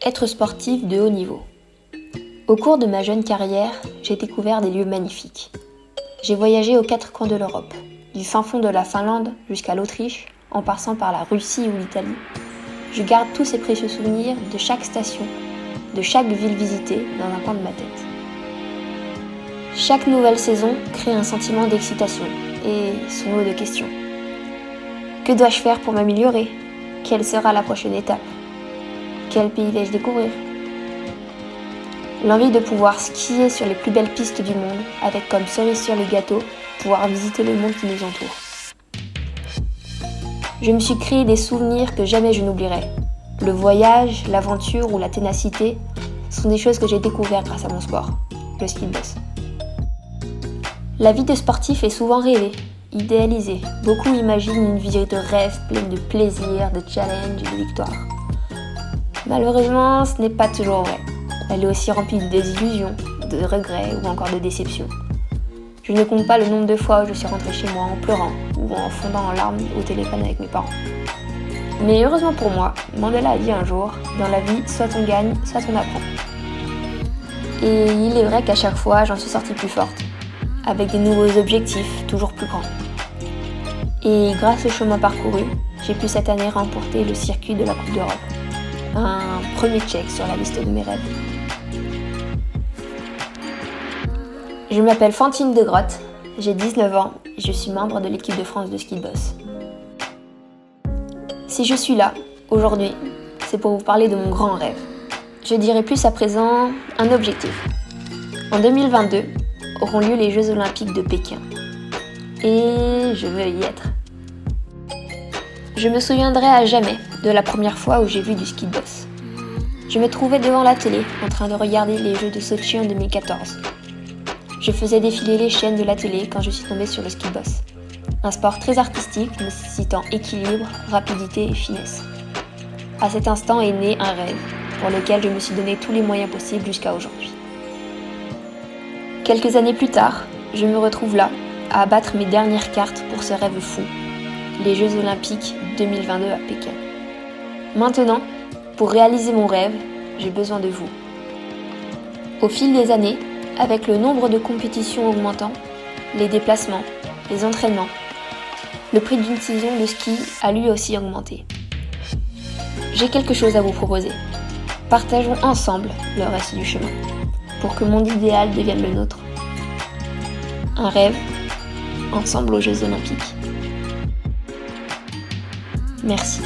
Être sportif de haut niveau. Au cours de ma jeune carrière, j'ai découvert des lieux magnifiques. J'ai voyagé aux quatre coins de l'Europe, du fin fond de la Finlande jusqu'à l'Autriche, en passant par la Russie ou l'Italie. Je garde tous ces précieux souvenirs de chaque station, de chaque ville visitée dans un coin de ma tête. Chaque nouvelle saison crée un sentiment d'excitation et son lot de questions. Que dois-je faire pour m'améliorer ? Quelle sera la prochaine étape ? Quel pays vais-je découvrir ? L'envie de pouvoir skier sur les plus belles pistes du monde, avec comme cerise sur le gâteau, pouvoir visiter le monde qui nous entoure. Je me suis créé des souvenirs que jamais je n'oublierai. Le voyage, l'aventure ou la ténacité sont des choses que j'ai découvertes grâce à mon sport, le ski de boss. La vie de sportif est souvent rêvée, idéalisée. Beaucoup imaginent une vie de rêve pleine de plaisir, de challenge et de victoires. Malheureusement, ce n'est pas toujours vrai. Elle est aussi remplie de désillusions, de regrets ou encore de déceptions. Je ne compte pas le nombre de fois où je suis rentrée chez moi en pleurant ou en fondant en larmes au téléphone avec mes parents. Mais heureusement pour moi, Mandela a dit un jour, dans la vie, soit on gagne, soit on apprend. Et il est vrai qu'à chaque fois, j'en suis sortie plus forte, avec des nouveaux objectifs toujours plus grands. Et grâce au chemin parcouru, j'ai pu cette année remporter le circuit de la Coupe d'Europe. Un premier check sur la liste de mes rêves. Je m'appelle Fantine de Grotte, j'ai 19 ans et je suis membre de l'équipe de France de ski de boss. Si je suis là, aujourd'hui, c'est pour vous parler de mon grand rêve. Je dirais plus à présent un objectif. En 2022, auront lieu les Jeux Olympiques de Pékin. Et je veux y être. Je me souviendrai à jamais de la première fois où j'ai vu du ski de boss. Je me trouvais devant la télé en train de regarder les Jeux de Sotchi en 2014. Je faisais défiler les chaînes de la télé quand je suis tombée sur le ski de boss. Un sport très artistique nécessitant équilibre, rapidité et finesse. À cet instant est né un rêve pour lequel je me suis donné tous les moyens possibles jusqu'à aujourd'hui. Quelques années plus tard, je me retrouve là, à abattre mes dernières cartes pour ce rêve fou, les Jeux Olympiques 2022 à Pékin. Maintenant, pour réaliser mon rêve, j'ai besoin de vous. Au fil des années, avec le nombre de compétitions augmentant, les déplacements, les entraînements, le prix d'une saison de ski a lui aussi augmenté. J'ai quelque chose à vous proposer. Partageons ensemble le reste du chemin, pour que mon idéal devienne le nôtre. Un rêve, ensemble aux Jeux Olympiques. Merci.